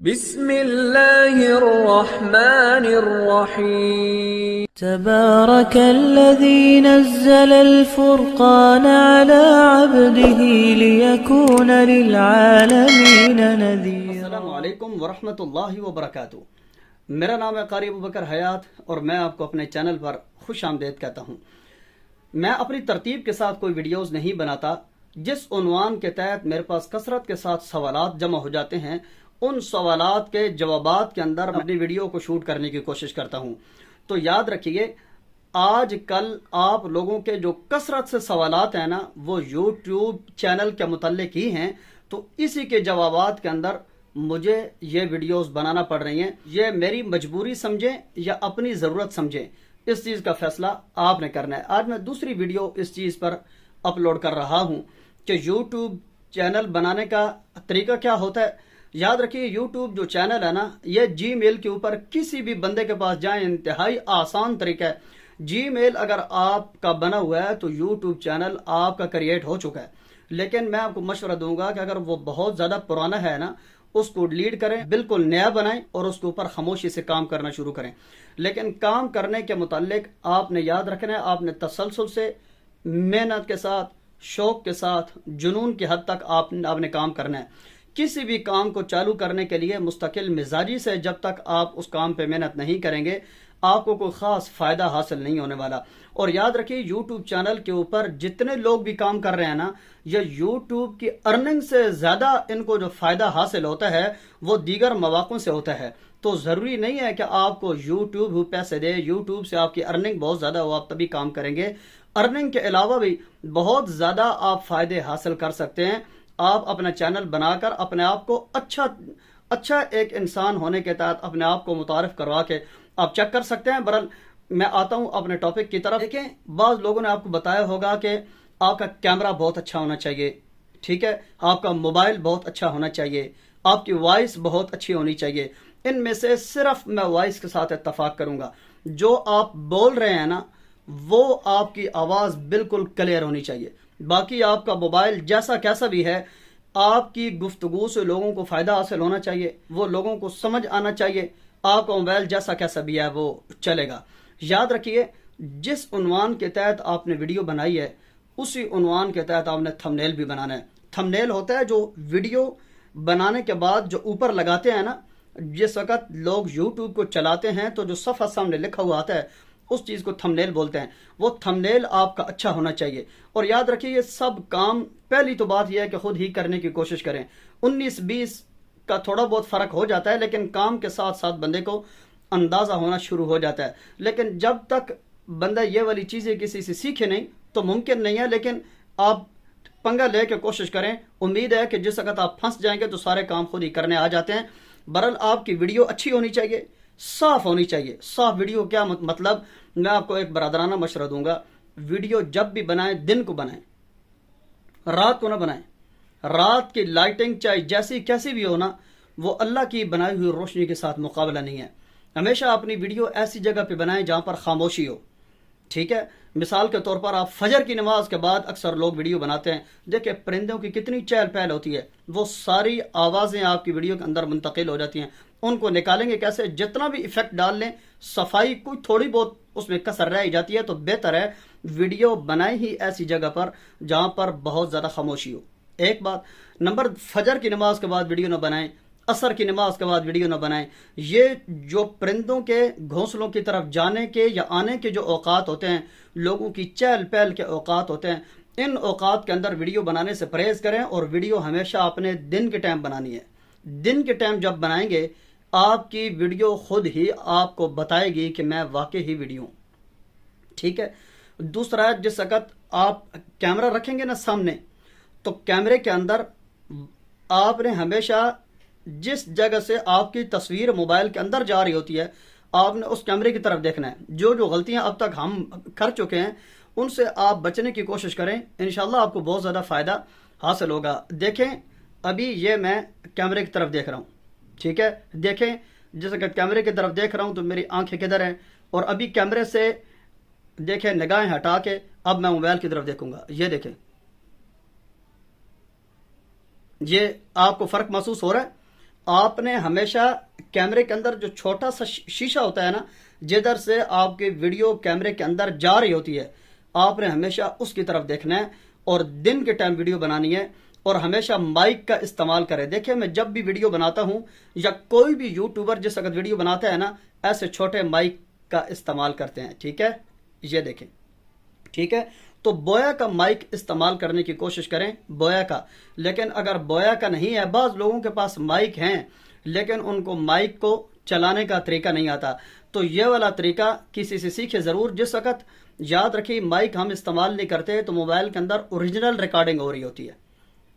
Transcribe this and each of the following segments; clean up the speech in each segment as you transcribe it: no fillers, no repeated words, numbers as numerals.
بسم اللہ الرحمن الرحیم تبارك الذي نزل الفرقان على عبده ليكون للعالمين نذيرا۔ السلام علیکم ورحمۃ اللہ وبرکاتہ۔ میرا نام ہے قاری ابوبکر حیات اور میں آپ کو اپنے چینل پر خوش آمدید کہتا ہوں۔ میں اپنی ترتیب کے ساتھ کوئی ویڈیوز نہیں بناتا۔ جس عنوان کے تحت میرے پاس کثرت کے ساتھ سوالات جمع ہو جاتے ہیں، ان سوالات کے جوابات کے اندر اپنی ویڈیو کو شوٹ کرنے کی کوشش کرتا ہوں۔ تو یاد رکھیے، آج کل آپ لوگوں کے جو کثرت سے سوالات ہیں نا، وہ یوٹیوب چینل کے متعلق ہی ہیں، تو اسی کے جوابات کے اندر مجھے یہ ویڈیوز بنانا پڑ رہی ہیں۔ یہ میری مجبوری سمجھیں یا اپنی ضرورت سمجھیں، اس چیز کا فیصلہ آپ نے کرنا ہے۔ آج میں دوسری ویڈیو اس چیز پر اپلوڈ کر رہا ہوں کہ یوٹیوب چینل بنانے کا طریقہ کیا ہوتا ہے۔ یاد رکھیے، یوٹیوب جو چینل ہے نا، یہ جی میل کے اوپر کسی بھی بندے کے پاس جائیں، انتہائی آسان طریقہ ہے۔ جی میل اگر آپ کا بنا ہوا ہے تو یوٹیوب چینل آپ کا کریٹ ہو چکا ہے، لیکن میں آپ کو مشورہ دوں گا کہ اگر وہ بہت زیادہ پرانا ہے نا، اس کو ڈیلیٹ کریں، بالکل نیا بنائیں اور اس کے اوپر خاموشی سے کام کرنا شروع کریں۔ لیکن کام کرنے کے متعلق آپ نے یاد رکھنا ہے، آپ نے تسلسل سے، محنت کے ساتھ، شوق کے ساتھ، جنون کی حد تک آپ نے کام کرنا ہے۔ کسی بھی کام کو چالو کرنے کے لیے مستقل مزاجی سے جب تک آپ اس کام پہ محنت نہیں کریں گے، آپ کو کوئی خاص فائدہ حاصل نہیں ہونے والا۔ اور یاد رکھیے، یوٹیوب چینل کے اوپر جتنے لوگ بھی کام کر رہے ہیں نا، یہ یوٹیوب کی ارننگ سے زیادہ ان کو جو فائدہ حاصل ہوتا ہے وہ دیگر مواقع سے ہوتا ہے۔ تو ضروری نہیں ہے کہ آپ کو یوٹیوب پیسے دے، یوٹیوب سے آپ کی ارننگ بہت زیادہ ہو آپ تبھی کام کریں گے۔ ارننگ کے علاوہ بھی بہت زیادہ آپ فائدے حاصل کر سکتے ہیں۔ آپ اپنا چینل بنا کر اپنے آپ کو اچھا ایک انسان ہونے کے تحت اپنے آپ کو متعارف کروا کے آپ چیک کر سکتے ہیں۔ برحال میں آتا ہوں اپنے ٹاپک کی طرف۔ دیکھیں، بعض لوگوں نے آپ کو بتایا ہوگا کہ آپ کا کیمرہ بہت اچھا ہونا چاہیے، ٹھیک ہے، آپ کا موبائل بہت اچھا ہونا چاہیے، آپ کی وائس بہت اچھی ہونی چاہیے۔ ان میں سے صرف میں وائس کے ساتھ اتفاق کروں گا۔ جو آپ بول رہے ہیں نا، وہ آپ کی آواز بالکل کلیئر ہونی چاہیے۔ باقی آپ کا موبائل جیسا کیسا بھی ہے، آپ کی گفتگو سے لوگوں کو فائدہ حاصل ہونا چاہیے، وہ لوگوں کو سمجھ آنا چاہیے۔ آپ کا موبائل جیسا کیسا بھی ہے وہ چلے گا۔ یاد رکھیے، جس عنوان کے تحت آپ نے ویڈیو بنائی ہے، اسی عنوان کے تحت آپ نے تھمبنیل بھی بنانا ہے۔ تھمبنیل ہوتا ہے جو ویڈیو بنانے کے بعد جو اوپر لگاتے ہیں نا، جس وقت لوگ یوٹیوب کو چلاتے ہیں تو جو صفحہ سامنے لکھا ہوا آتا ہے، اس چیز کو تھمبنیل بولتے ہیں۔ وہ تھمبنیل آپ کا اچھا ہونا چاہیے۔ اور یاد رکھیے، یہ سب کام، پہلی تو بات یہ ہے کہ خود ہی کرنے کی کوشش کریں۔ 19-20 کا تھوڑا بہت فرق ہو جاتا ہے، لیکن کام کے ساتھ ساتھ بندے کو اندازہ ہونا شروع ہو جاتا ہے۔ لیکن جب تک بندہ یہ والی چیزیں کسی سے سیکھے نہیں تو ممکن نہیں ہے، لیکن آپ پنگا لے کے کوشش کریں۔ امید ہے کہ جس وقت آپ پھنس جائیں گے تو سارے کام خود ہی کرنے آ جاتے ہیں۔ برحال آپ کی ویڈیو اچھی ہونی چاہیے، صاف ہونی چاہیے۔ صاف ویڈیو کیا مطلب؟ میں آپ کو ایک برادرانہ مشورہ دوں گا، ویڈیو جب بھی بنائیں دن کو بنائیں، رات کو نہ بنائیں۔ رات کی لائٹنگ چاہے جیسی کیسی بھی ہو نا، وہ اللہ کی بنائی ہوئی روشنی کے ساتھ مقابلہ نہیں ہے۔ ہمیشہ اپنی ویڈیو ایسی جگہ پہ بنائیں جہاں پر خاموشی ہو، ٹھیک ہے۔ مثال کے طور پر آپ فجر کی نماز کے بعد اکثر لوگ ویڈیو بناتے ہیں، دیکھیں پرندوں کی کتنی چہل پہل ہوتی ہے، وہ ساری آوازیں آپ کی ویڈیو کے اندر منتقل ہو جاتی ہیں۔ ان کو نکالیں گے کیسے؟ جتنا بھی ایفیکٹ ڈال لیں، صفائی کوئی تھوڑی بہت اس میں کسر رہ جاتی ہے، تو بہتر ہے ویڈیو بنائیں ہی ایسی جگہ پر جہاں پر بہت زیادہ خاموشی ہو۔ ایک بات نمبر، فجر کی نماز کے بعد ویڈیو نہ بنائیں، عصر کی نماز کے بعد ویڈیو نہ بنائیں۔ یہ جو پرندوں کے گھونسلوں کی طرف جانے کے یا آنے کے جو اوقات ہوتے ہیں، لوگوں کی چہل پہل کے اوقات ہوتے ہیں، ان اوقات کے اندر ویڈیو بنانے سے پرہیز کریں۔ اور ویڈیو ہمیشہ اپنے دن کے ٹائم بنانی ہے۔ دن کے ٹائم جب بنائیں گے، آپ کی ویڈیو خود ہی آپ کو بتائے گی کہ میں واقعی ہی ویڈیو ہوں، ٹھیک ہے۔ دوسرا، جس وقت آپ کیمرہ رکھیں گے نا سامنے، تو کیمرے کے اندر آپ نے ہمیشہ جس جگہ سے آپ کی تصویر موبائل کے اندر جا رہی ہوتی ہے، آپ نے اس کیمرے کی طرف دیکھنا ہے۔ جو غلطیاں اب تک ہم کر چکے ہیں، ان سے آپ بچنے کی کوشش کریں، انشاءاللہ آپ کو بہت زیادہ فائدہ حاصل ہوگا۔ دیکھیں، ابھی یہ میں کیمرے کی طرف دیکھ رہا ہوں، ٹھیک ہے۔ دیکھیں، جس وقت کیمرے کی طرف دیکھ رہا ہوں تو میری آنکھیں کدھر ہیں، اور ابھی کیمرے سے دیکھیں نگاہیں ہٹا کے اب میں موبائل کی طرف دیکھوں گا۔ یہ دیکھیں، یہ آپ کو فرق محسوس ہو رہا ہے؟ آپ نے ہمیشہ کیمرے کے اندر جو چھوٹا سا شیشہ ہوتا ہے نا، جدھر سے آپ کی ویڈیو کیمرے کے اندر جا رہی ہوتی ہے، آپ نے ہمیشہ اس کی طرف دیکھنا ہے اور دن کے ٹائم ویڈیو بنانی ہے، اور ہمیشہ مائک کا استعمال کریں۔ دیکھیں میں جب بھی ویڈیو بناتا ہوں یا کوئی بھی یوٹیوبر جس وقت ویڈیو بناتا ہے نا، ایسے چھوٹے مائک کا استعمال کرتے ہیں، ٹھیک ہے، یہ دیکھیں، ٹھیک ہے۔ تو بویا کا مائک استعمال کرنے کی کوشش کریں، بویا کا۔ لیکن اگر بویا کا نہیں ہے، بعض لوگوں کے پاس مائک ہیں لیکن ان کو مائک کو چلانے کا طریقہ نہیں آتا، تو یہ والا طریقہ کسی سے سیکھے ضرور۔ جس وقت یاد رکھیے مائک ہم استعمال نہیں کرتے تو موبائل کے اندر اوریجنل ریکارڈنگ ہو رہی ہوتی ہے،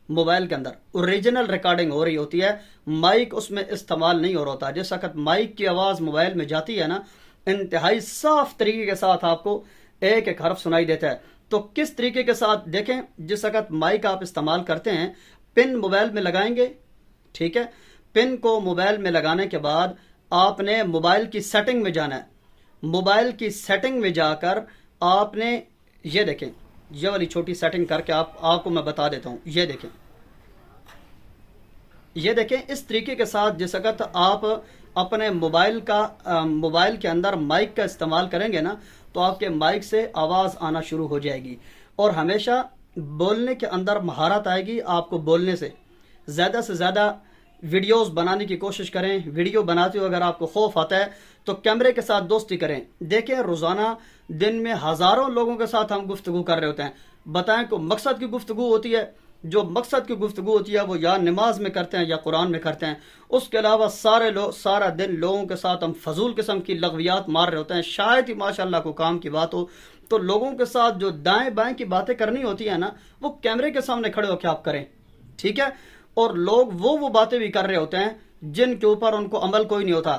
موبائل کے اندر اوریجنل ریکارڈنگ ہو رہی ہوتی ہے، مائک اس میں استعمال نہیں ہو رہا ہوتا۔ جس وقت مائک کی آواز موبائل میں جاتی ہے نا، انتہائی صاف طریقے کے ساتھ آپ کو ایک ایک حرف سنائی دیتا ہے۔ تو کس طریقے کے ساتھ دیکھیں، جس وقت مائک آپ استعمال کرتے ہیں، پن موبائل میں لگائیں گے، ٹھیک ہے، پن کو موبائل میں لگانے کے بعد آپ نے موبائل کی سیٹنگ میں جانا ہے، موبائل کی سیٹنگ میں جا کر آپ نے یہ دیکھیں، یہ والی چھوٹی سیٹنگ کر کے آپ کو میں بتا دیتا ہوں، یہ دیکھیں اس طریقے کے ساتھ جس وقت آپ اپنے موبائل کے اندر مائک کا استعمال کریں گے نا، تو آپ کے مائک سے آواز آنا شروع ہو جائے گی، اور ہمیشہ بولنے کے اندر مہارت آئے گی آپ کو۔ بولنے سے زیادہ ویڈیوز بنانے کی کوشش کریں۔ ویڈیو بناتے ہو اگر آپ کو خوف آتا ہے تو کیمرے کے ساتھ دوستی کریں۔ دیکھیں روزانہ دن میں ہزاروں لوگوں کے ساتھ ہم گفتگو کر رہے ہوتے ہیں، بتائیں کو مقصد کی گفتگو ہوتی ہے، جو مقصد کی گفتگو ہوتی ہے وہ یا نماز میں کرتے ہیں یا قرآن میں کرتے ہیں۔ اس کے علاوہ سارا دن لوگوں کے ساتھ ہم فضول قسم کی لغویات مار رہے ہوتے ہیں۔ شاید ہی ماشاءاللہ کو کام کی بات ہو تو لوگوں کے ساتھ جو دائیں بائیں کی باتیں کرنی ہوتی ہیں نا، وہ کیمرے کے سامنے کھڑے ہو کے آپ کریں، ٹھیک ہے۔ اور لوگ وہ باتیں بھی کر رہے ہوتے ہیں جن کے اوپر ان کو عمل کوئی نہیں ہوتا۔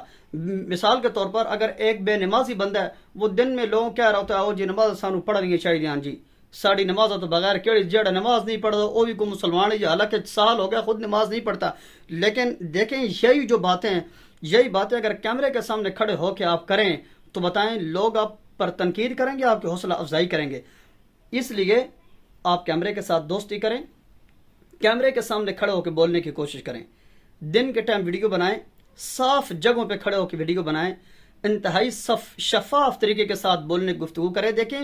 مثال کے طور پر اگر ایک بے نمازی بندہ ہے، وہ دن میں لوگوں کہہ رہا ہوتا ہے او جی نماز سانو پڑھنی چاہیے، ہاں جی ساڑی نماز تو بغیر کیڑی جڑا نماز نہیں پڑھتا وہ بھی کوئی مسلمان ہے جی، حالانکہ سال ہو گیا خود نماز نہیں پڑھتا۔ لیکن دیکھیں یہی جو باتیں ہیں، یہی باتیں اگر کیمرے کے سامنے کھڑے ہو کے آپ کریں تو بتائیں لوگ آپ پر تنقید کریں گے، آپ کی حوصلہ افزائی کریں گے۔ اس لیے آپ کیمرے کے ساتھ دوستی کریں، کیمرے کے سامنے کھڑے ہو کے بولنے کی کوشش کریں۔ دن کے ٹائم ویڈیو بنائیں، صاف جگہوں پہ کھڑے ہو کے ویڈیو بنائیں، انتہائی شفاف طریقے کے ساتھ بولنے کی گفتگو کریں۔ دیکھیں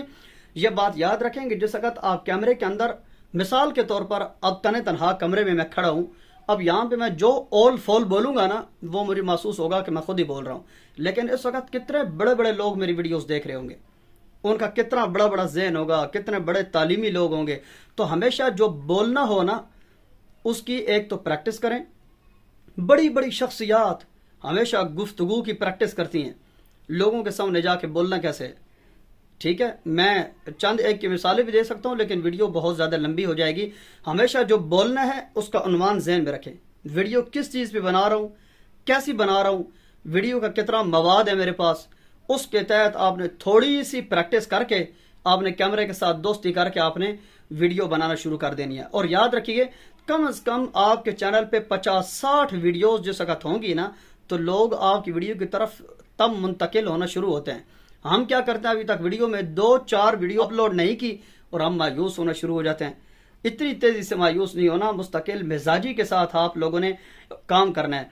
یہ بات یاد رکھیں کہ جس وقت آپ کیمرے کے اندر، مثال کے طور پر اب تنہا کمرے میں کھڑا ہوں، اب یہاں پہ میں جو اول فول بولوں گا نا، وہ مجھے محسوس ہوگا کہ میں خود ہی بول رہا ہوں۔ لیکن اس وقت کتنے بڑے بڑے لوگ میری ویڈیوز دیکھ رہے ہوں گے، ان کا کتنا بڑا ذہن ہوگا، کتنے بڑے تعلیمی لوگ ہوں گے۔ تو ہمیشہ جو بولنا ہو نا، اس کی ایک تو پریکٹس کریں۔ بڑی بڑی شخصیات ہمیشہ گفتگو کی پریکٹس کرتی ہیں، لوگوں کے سامنے جا کے بولنا کیسے ہے، ٹھیک ہے۔ میں چند ایک کی مثالیں بھی دے سکتا ہوں لیکن ویڈیو بہت زیادہ لمبی ہو جائے گی۔ ہمیشہ جو بولنا ہے اس کا عنوان ذہن میں رکھیں، ویڈیو کس چیز پہ بنا رہا ہوں، کیسی بنا رہا ہوں، ویڈیو کا کتنا مواد ہے میرے پاس، اس کے تحت آپ نے تھوڑی سی پریکٹس کر کے آپ نے کیمرے کے ساتھ دوستی کر کے آپ نے ویڈیو بنانا شروع کر دینی ہے۔ اور یاد رکھیے کم از کم آپ کے چینل پہ 50-60 ویڈیوز جس وقت ہوں گی نا، تو لوگ آپ کی ویڈیو کی طرف تب منتقل ہونا شروع ہوتے ہیں۔ ہم کیا کرتے ہیں، ابھی تک ویڈیو میں 2-4 ویڈیو اپلوڈ نہیں کی اور ہم مایوس ہونا شروع ہو جاتے ہیں۔ اتنی تیزی سے مایوس نہیں ہونا، مستقل مزاجی کے ساتھ آپ لوگوں نے کام کرنا ہے۔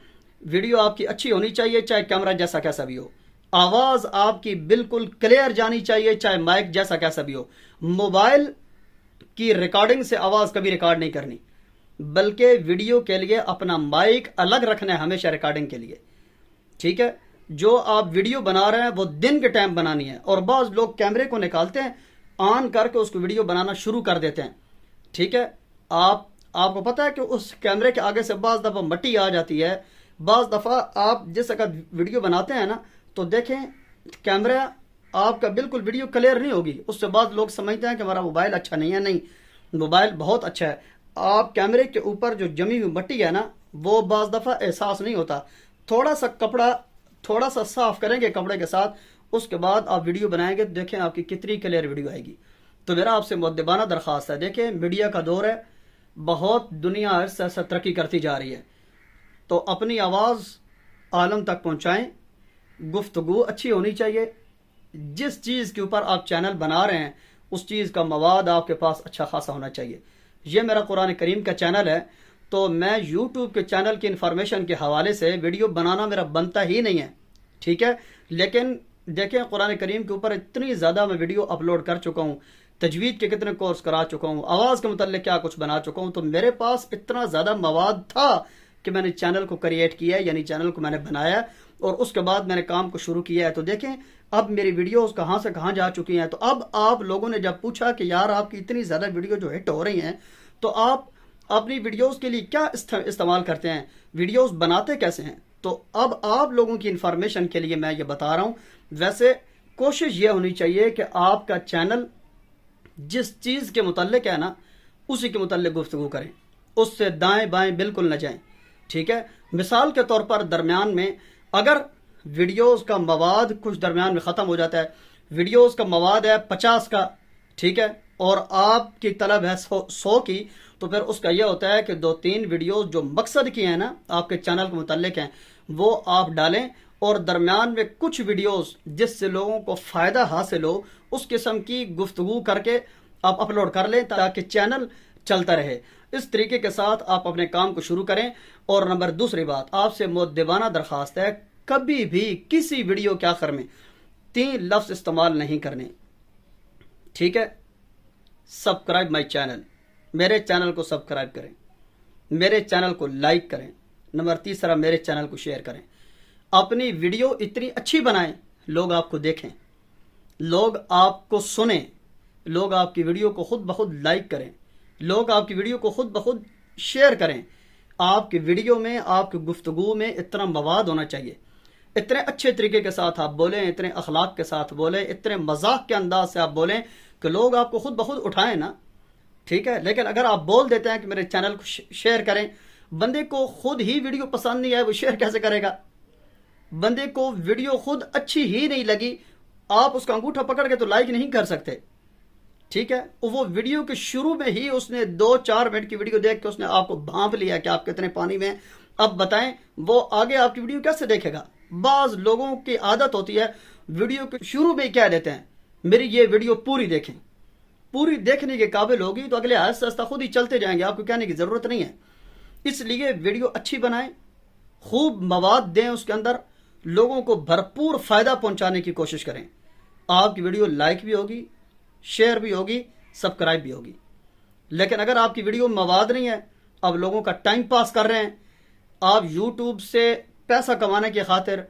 ویڈیو آپ کی اچھی ہونی چاہیے، چاہے کیمرہ جیسا کیسا بھی ہو، آواز آپ کی بالکل کلیئر جانی چاہیے، چاہے مائک جیسا کیسا بھی ہو۔ موبائل کی ریکارڈنگ سے آواز کبھی ریکارڈ نہیں کرنی، بلکہ ویڈیو کے لیے اپنا مائک الگ رکھنا ہے ہمیشہ ریکارڈنگ کے لیے، ٹھیک ہے۔ جو آپ ویڈیو بنا رہے ہیں وہ دن کے ٹائم بنانی ہے، اور بعض لوگ کیمرے کو نکالتے ہیں، آن کر کے اس کو ویڈیو بنانا شروع کر دیتے ہیں، ٹھیک ہے۔ آپ کو پتہ ہے کہ اس کیمرے کے آگے سے بعض دفعہ مٹی آ جاتی ہے، بعض دفعہ آپ جس وقت ویڈیو بناتے ہیں نا تو دیکھیں کیمرہ آپ کا بالکل ویڈیو کلیئر نہیں ہوگی، اس سے بعض لوگ سمجھتے ہیں کہ ہمارا موبائل اچھا نہیں ہے۔ نہیں، موبائل بہت اچھا ہے، آپ کیمرے کے اوپر جو جمی ہوئی مٹی ہے نا وہ بعض دفعہ احساس نہیں ہوتا۔ تھوڑا سا کپڑا تھوڑا سا صاف کریں گے کپڑے کے ساتھ، اس کے بعد آپ ویڈیو بنائیں گے، دیکھیں آپ کی کتنی کلیئر ویڈیو آئے گی۔ تو میرا آپ سے مؤدبانہ درخواست ہے، دیکھیں میڈیا کا دور ہے، بہت دنیا عرصے سے ترقی کرتی جا رہی ہے، تو اپنی آواز عالم تک پہنچائیں، گفتگو اچھی ہونی چاہیے۔ جس چیز کے اوپر آپ چینل بنا رہے ہیں اس چیز کا مواد آپ کے پاس اچھا خاصا ہونا چاہیے۔ یہ میرا قرآن کریم کا چینل ہے، تو میں یوٹیوب کے چینل کی انفارمیشن کے حوالے سے ویڈیو بنانا میرا بنتا ہی نہیں ہے، ٹھیک ہے. لیکن دیکھیں قرآن کریم کے اوپر اتنی زیادہ میں ویڈیو اپلوڈ کر چکا ہوں، تجوید کے کتنے کورس کرا چکا ہوں، آواز کے متعلق کیا کچھ بنا چکا ہوں، تو میرے پاس اتنا زیادہ مواد تھا کہ میں نے چینل کو کریٹ کیا ہے، یعنی چینل کو میں نے بنایا اور اس کے بعد میں نے کام کو شروع کیا ہے. تو دیکھیں اب میری ویڈیوز کہاں سے کہاں جا چکی ہیں. تو اب آپ لوگوں نے جب پوچھا کہ یار آپ کی اتنی زیادہ ویڈیو جو ہٹ ہو رہی ہیں تو آپ اپنی ویڈیوز کے لیے کیا استعمال کرتے ہیں، ویڈیوز بناتے کیسے ہیں، تو اب آپ لوگوں کی انفارمیشن کے لیے میں یہ بتا رہا ہوں. ویسے کوشش یہ ہونی چاہیے کہ آپ کا چینل جس چیز کے متعلق ہے نا اسی کے متعلق گفتگو کریں، اس سے دائیں بائیں بالکل نہ جائیں، ٹھیک ہے. مثال کے طور پر درمیان میں اگر ویڈیوز کا مواد کچھ درمیان میں ختم ہو جاتا ہے، ویڈیوز کا مواد ہے 50 کا، ٹھیک ہے، اور آپ کی طلب ہے 100 کی، تو پھر اس کا یہ ہوتا ہے کہ 2-3 ویڈیوز جو مقصد کی ہیں نا آپ کے چینل کے متعلق ہیں وہ آپ ڈالیں، اور درمیان میں کچھ ویڈیوز جس سے لوگوں کو فائدہ حاصل ہو اس قسم کی گفتگو کر کے آپ اپلوڈ کر لیں تاکہ چینل چلتا رہے. اس طریقے کے ساتھ آپ اپنے کام کو شروع کریں. اور نمبر دوسری بات آپ سے مؤدبانہ درخواست ہے، کبھی بھی کسی ویڈیو کے آخر میں 3 لفظ استعمال نہیں کرنے، ٹھیک ہے. سبسکرائب مائی چینل، میرے چینل کو سبسکرائب کریں، میرے چینل کو لائک کریں. نمبر تیسرا میرے چینل کو شیئر کریں. اپنی ویڈیو اتنی اچھی بنائیں لوگ آپ کو دیکھیں، لوگ آپ کو سنیں، لوگ آپ کی ویڈیو کو خود بخود لائک کریں، لوگ آپ کی ویڈیو کو خود بخود شیئر کریں. آپ کی ویڈیو میں آپ کی گفتگو میں اتنا مواد ہونا چاہیے، اتنے اچھے طریقے کے ساتھ آپ بولیں، اتنے اخلاق کے ساتھ بولیں، اتنے مذاق کے انداز سے آپ بولیں کہ لوگ آپ کو خود بخود اٹھائیں نا، ٹھیک ہے. لیکن اگر آپ بول دیتے ہیں کہ میرے چینل کو شیئر کریں، بندے کو خود ہی ویڈیو پسند نہیں آئے وہ شیئر کیسے کرے گا؟ بندے کو ویڈیو خود اچھی ہی نہیں لگی، آپ اس کا انگوٹھا پکڑ کے تو لائک نہیں کر سکتے، ٹھیک ہے. وہ ویڈیو کے شروع میں ہی اس نے 2-4 منٹ کی ویڈیو دیکھ کے اس نے آپ کو بھانپ لیا کہ آپ کتنے پانی میں. اب بتائیں وہ آگے آپ کی ویڈیو کیسے دیکھے گا؟ بعض لوگوں کی عادت ہوتی ہے ویڈیو کے شروع میں کیا دیتے ہیں، میری یہ ویڈیو پوری دیکھیں، پوری دیکھنے کے قابل ہوگی تو اگلے آہستہ آہستہ خود ہی چلتے جائیں گے، آپ کو کہنے کی ضرورت نہیں ہے. اس لیے ویڈیو اچھی بنائیں، خوب مواد دیں، اس کے اندر لوگوں کو بھرپور فائدہ پہنچانے کی کوشش کریں. آپ کی ویڈیو لائک بھی ہوگی، شیئر بھی ہوگی، سبسکرائب بھی ہوگی. لیکن اگر آپ کی ویڈیو مواد نہیں ہے، اب لوگوں کا ٹائم پاس کر رہے ہیں، آپ یوٹیوب سے پیسہ کمانے کی خاطر،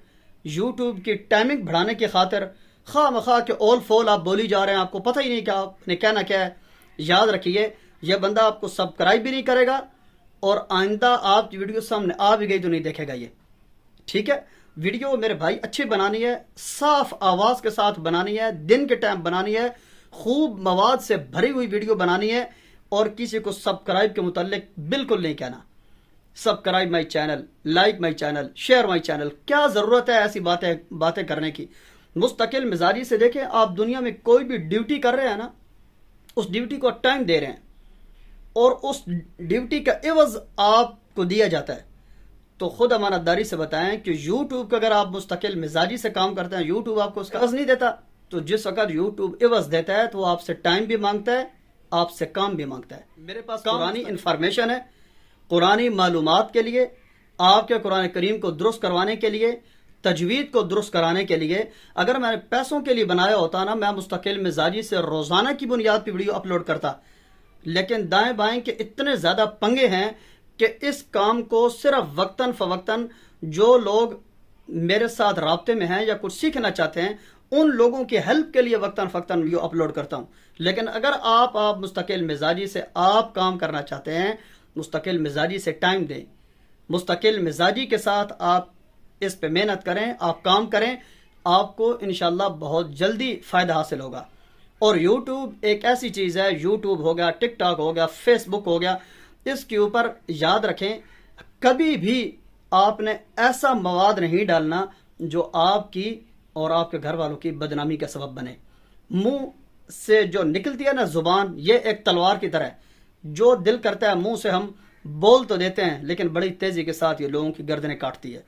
یوٹیوب کی ٹائمنگ بڑھانے کی خاطر خواہ مخواہ کے اول فول آپ بولی جا رہے ہیں، آپ کو پتہ ہی نہیں کہ آپ نے کہنا کیا ہے. یاد رکھیے یہ بندہ آپ کو سبسکرائب بھی نہیں کرے گا اور آئندہ آپ کی ویڈیو سامنے آ بھی گئی تو نہیں دیکھے گا یہ، ٹھیک ہے. ویڈیو میرے بھائی اچھی بنانی ہے، صاف آواز کے ساتھ بنانی ہے، دن کے ٹائم بنانی ہے، خوب مواد سے بھری ہوئی ویڈیو بنانی ہے، اور کسی کو سبسکرائب کے متعلق بالکل نہیں کہنا. Subscribe my channel, like my channel, share my channel. کیا ضرورت ہے ایسی باتیں کرنے کی؟ مستقل مزاجی سے دیکھیں، آپ دنیا میں کوئی بھی ڈیوٹی کر رہے ہیں نا، اس ڈیوٹی کو ٹائم دے رہے ہیں اور اس ڈیوٹی کا عوض آپ کو دیا جاتا ہے. تو خود امانت داری سے بتائیں کہ یوٹیوب کا اگر آپ مستقل مزاجی سے کام کرتے ہیں، یوٹیوب آپ کو اس کا عوض نہیں دیتا. تو جس وقت یوٹیوب عوض دیتا ہے تو وہ آپ سے ٹائم بھی مانگتا ہے، آپ سے کام بھی مانگتا ہے. میرے پاس قرآنی انفارمیشن ہے، قرآنی معلومات کے لیے، آپ کے قرآن کریم کو درست کروانے کے لیے، تجوید کو درست کرانے کے لیے. اگر میں نے پیسوں کے لیے بنایا ہوتا نا، میں مستقل مزاجی سے روزانہ کی بنیاد پہ ویڈیو اپلوڈ کرتا. لیکن دائیں بائیں کے اتنے زیادہ پنگے ہیں کہ اس کام کو صرف وقتاً فوقتاً جو لوگ میرے ساتھ رابطے میں ہیں یا کچھ سیکھنا چاہتے ہیں ان لوگوں کی ہیلپ کے لیے وقتاً فوقتاً ویڈیو اپلوڈ کرتا ہوں. لیکن اگر آپ مستقل مزاجی سے آپ کام کرنا چاہتے ہیں، مستقل مزاجی سے ٹائم دیں، مستقل مزاجی کے ساتھ آپ اس پہ محنت کریں، آپ کام کریں، آپ کو انشاءاللہ بہت جلدی فائدہ حاصل ہوگا. اور یوٹیوب ایک ایسی چیز ہے، یوٹیوب ہو گیا، ٹک ٹاک ہو گیا، فیس بک ہو گیا، اس کے اوپر یاد رکھیں کبھی بھی آپ نے ایسا مواد نہیں ڈالنا جو آپ کی اور آپ کے گھر والوں کی بدنامی کا سبب بنے. منہ سے جو نکلتی ہے نا زبان، یہ ایک تلوار کی طرح ہے، جو دل کرتا ہے منہ سے ہم بول تو دیتے ہیں لیکن بڑی تیزی کے ساتھ یہ لوگوں کی گردنیں کاٹتی ہے.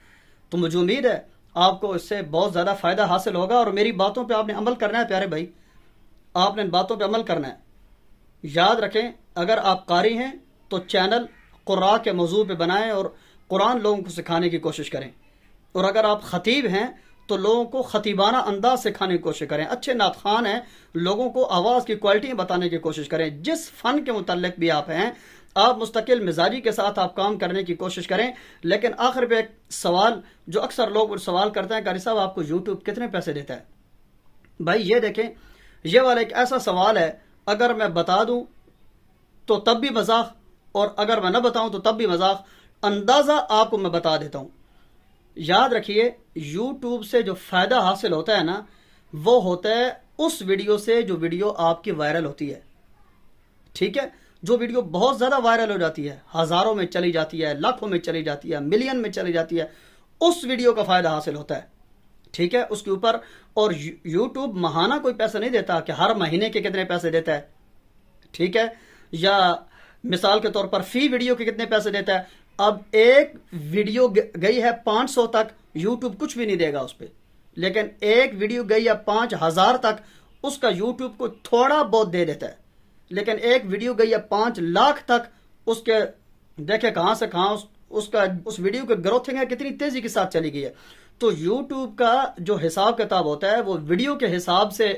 تو مجھے امید ہے آپ کو اس سے بہت زیادہ فائدہ حاصل ہوگا، اور میری باتوں پہ آپ نے عمل کرنا ہے پیارے بھائی، آپ نے ان باتوں پہ عمل کرنا ہے. یاد رکھیں اگر آپ قاری ہیں تو چینل قراء کے موضوع پہ بنائیں اور قرآن لوگوں کو سکھانے کی کوشش کریں. اور اگر آپ خطیب ہیں تو لوگوں کو خطیبانہ انداز سکھانے کی کوشش کریں. اچھے نعت خوان ہیں، لوگوں کو آواز کی کوالٹی بتانے کی کوشش کریں. جس فن کے متعلق بھی آپ ہیں، آپ مستقل مزاجی کے ساتھ آپ کام کرنے کی کوشش کریں. لیکن آخر پہ ایک سوال جو اکثر لوگ سوال کرتے ہیں، قاری صاحب آپ کو یوٹیوب کتنے پیسے دیتا ہے؟ بھائی یہ دیکھیں، یہ والا ایک ایسا سوال ہے، اگر میں بتا دوں تو تب بھی مذاق، اور اگر میں نہ بتاؤں تو تب بھی مذاق. اندازہ آپ کو میں بتا دیتا ہوں. یاد رکھیے، یوٹیوب سے جو فائدہ حاصل ہوتا ہے نا، وہ ہوتا ہے اس ویڈیو سے جو ویڈیو آپ کی وائرل ہوتی ہے. ٹھیک ہے، جو ویڈیو بہت زیادہ وائرل ہو جاتی ہے، ہزاروں میں چلی جاتی ہے، لاکھوں میں چلی جاتی ہے، ملین میں چلی جاتی ہے، اس ویڈیو کا فائدہ حاصل ہوتا ہے. ٹھیک ہے، اس کے اوپر. اور یوٹیوب ماہانہ کوئی پیسہ نہیں دیتا کہ ہر مہینے کے کتنے پیسے دیتا ہے. ٹھیک ہے، یا مثال کے طور پر فی ویڈیو کے کتنے پیسے دیتا ہے. اب ایک ویڈیو گئی ہے 500 تک، یوٹیوب کچھ بھی نہیں دے گا اس پہ. لیکن ایک ویڈیو گئی ہے 5000 تک، اس کا یوٹیوب کو تھوڑا بہت دے دیتا ہے. لیکن ایک ویڈیو گئی ہے 5 لاکھ تک، اس کے دیکھیں کہاں سے کہاں اس ویڈیو کے گروتھنگ ہے کتنی تیزی کے ساتھ چلی گئی ہے. تو یوٹیوب کا جو حساب کتاب ہوتا ہے وہ ویڈیو کے حساب سے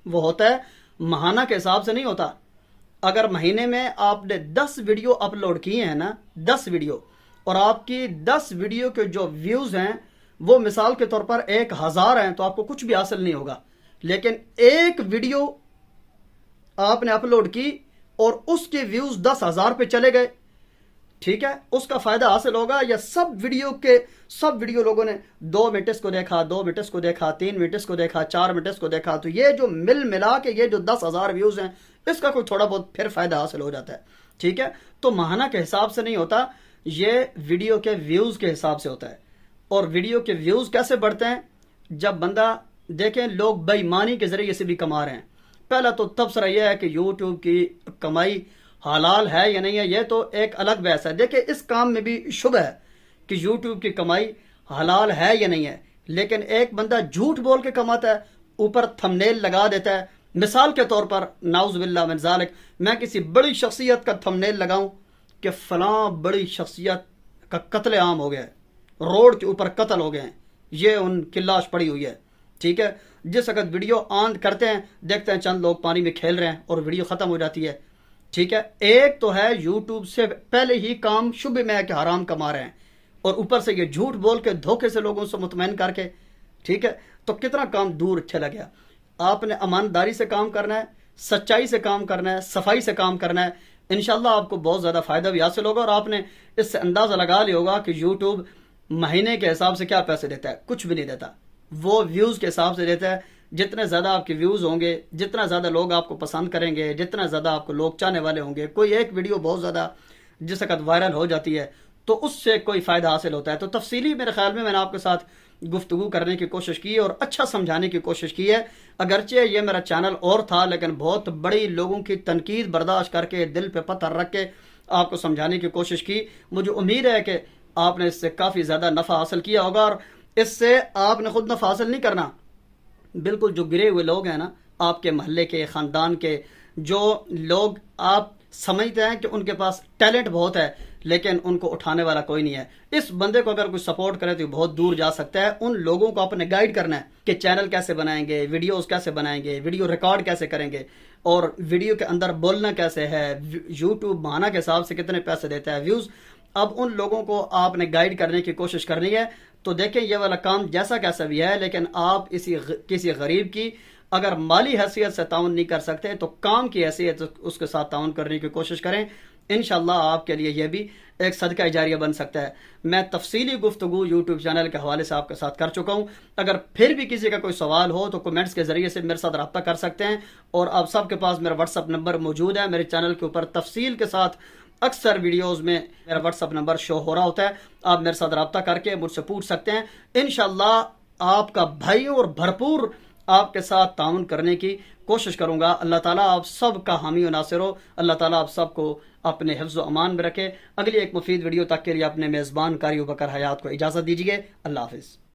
وہ ہوتا ہے، ماہانہ کے حساب سے نہیں ہوتا. اگر مہینے میں آپ نے 10 ویڈیو اپلوڈ کیے ہیں نا، 10 ویڈیو، اور آپ کی 10 ویڈیو کے جو ویوز ہیں وہ مثال کے طور پر 1000 ہیں، تو آپ کو کچھ بھی حاصل نہیں ہوگا. لیکن ایک ویڈیو آپ نے اپلوڈ کی اور اس کے ویوز 10,000 پہ چلے گئے، ٹھیک ہے، اس کا فائدہ حاصل ہوگا. یا سب ویڈیو لوگوں نے 2 منٹ اس کو دیکھا، 2 منٹ اس کو دیکھا، 3 منٹ اس کو دیکھا، 4 منٹ اس کو دیکھا، تو یہ جو ملا کے یہ جو 10,000 ویوز ہیں، اس کا کوئی تھوڑا بہت پھر فائدہ حاصل ہو جاتا ہے. ٹھیک ہے، تو ماہانہ کے حساب سے نہیں ہوتا، یہ ویڈیو کے ویوز کے حساب سے ہوتا ہے. اور ویڈیو کے ویوز کیسے بڑھتے ہیں؟ جب بندہ دیکھیں لوگ بے ایمانی کے ذریعے سے بھی کما رہے ہیں. پہلا تو تبصرہ یہ ہے کہ یوٹیوب کی کمائی حلال ہے یا نہیں ہے، یہ تو ایک الگ بحث ہے. دیکھیں اس کام میں بھی شبہ ہے کہ یوٹیوب کی کمائی حلال ہے یا نہیں ہے. لیکن ایک بندہ جھوٹ بول کے کماتا ہے، اوپر تھمنیل لگا دیتا ہے. مثال کے طور پر نعوذ باللہ من ذالک، میں کسی بڑی شخصیت کا تھمنیل لگاؤں کہ فلاں بڑی شخصیت کا قتل عام ہو گیا ہے، روڈ کے اوپر قتل ہو گئے ہیں، یہ ان کی لاش پڑی ہوئی ہے. ٹھیک ہے، جس وقت ویڈیو آن کرتے ہیں دیکھتے ہیں چند لوگ پانی میں کھیل رہے ہیں اور ویڈیو ختم ہو جاتی ہے. ٹھیک ہے، ایک تو ہے یوٹیوب سے پہلے ہی کام شبہ میں ہے کہ حرام کما رہے ہیں، اور اوپر سے یہ جھوٹ بول کے دھوکے سے لوگوں سے مطمئن کر کے. ٹھیک ہے، تو کتنا کام دور چلا گیا. آپ نے امانداری سے کام کرنا ہے، سچائی سے کام کرنا ہے، صفائی سے کام کرنا ہے. انشاءاللہ آپ کو بہت زیادہ فائدہ بھی حاصل ہوگا. اور آپ نے اس سے اندازہ لگا لیا ہوگا کہ یوٹیوب مہینے کے حساب سے کیا پیسے دیتا ہے. کچھ بھی نہیں دیتا، وہ ویوز کے حساب سے دیتا ہے. جتنے زیادہ آپ کے ویوز ہوں گے، جتنا زیادہ لوگ آپ کو پسند کریں گے، جتنا زیادہ آپ کو لوگ چاہنے والے ہوں گے. کوئی ایک ویڈیو بہت زیادہ جس وقت وائرل ہو جاتی ہے تو اس سے کوئی فائدہ حاصل ہوتا ہے. تو تفصیلی میرے خیال میں نے آپ کے ساتھ گفتگو کرنے کی کوشش کی اور اچھا سمجھانے کی کوشش کی ہے. اگرچہ یہ میرا چینل اور تھا، لیکن بہت بڑی لوگوں کی تنقید برداشت کر کے دل پہ پتھر رکھ کے آپ کو سمجھانے کی کوشش کی. مجھے امید ہے کہ آپ نے اس سے کافی زیادہ نفع حاصل کیا ہوگا. اور اس سے آپ نے خود نفع حاصل نہیں کرنا، بالکل جو گرے ہوئے لوگ ہیں نا، آپ کے محلے کے، خاندان کے، جو لوگ آپ سمجھتے ہیں کہ ان کے پاس ٹیلنٹ بہت ہے لیکن ان کو اٹھانے والا کوئی نہیں ہے، اس بندے کو اگر کوئی سپورٹ کرے تو بہت دور جا سکتا ہے. ان لوگوں کو اپنے گائیڈ کرنا ہے کہ چینل کیسے بنائیں گے، ویڈیوز کیسے بنائیں گے، ویڈیو ریکارڈ کیسے کریں گے، اور ویڈیو کے اندر بولنا کیسے ہے، یوٹیوب ماہانہ کے حساب سے کتنے پیسے دیتا ہے، ویوز. اب ان لوگوں کو آپ نے گائیڈ کرنے کی کوشش کرنی ہے. تو دیکھیں یہ والا کام جیسا کیسا بھی ہے، لیکن آپ کسی غریب کی اگر مالی حیثیت سے تعاون نہیں کر سکتے تو کام کی حیثیت اس کے ساتھ تعاون کرنے کی کوشش کریں. انشاءاللہ آپ کے لیے یہ بھی ایک صدقہ جاریہ بن سکتا ہے. میں تفصیلی گفتگو یوٹیوب چینل کے حوالے سے آپ کے ساتھ کر چکا ہوں. اگر پھر بھی کسی کا کوئی سوال ہو تو کمنٹس کے ذریعے سے میرے ساتھ رابطہ کر سکتے ہیں. اور آپ سب کے پاس میرا واٹس ایپ نمبر موجود ہے. میرے چینل کے اوپر تفصیل کے ساتھ اکثر ویڈیوز میں میرا واٹس ایپ نمبر شو ہو رہا ہوتا ہے. آپ میرے ساتھ رابطہ کر کے مجھ سے پوچھ سکتے ہیں. انشاءاللہ آپ کا بھائی اور بھرپور آپ کے ساتھ تعاون کرنے کی کوشش کروں گا. اللہ تعالیٰ آپ سب کا حامی و ناصر ہو. اللہ تعالیٰ آپ سب کو اپنے حفظ و امان میں رکھے. اگلی ایک مفید ویڈیو تک کے لیے اپنے میزبان قاری ابوبکر حیات کو اجازت دیجیے. اللہ حافظ.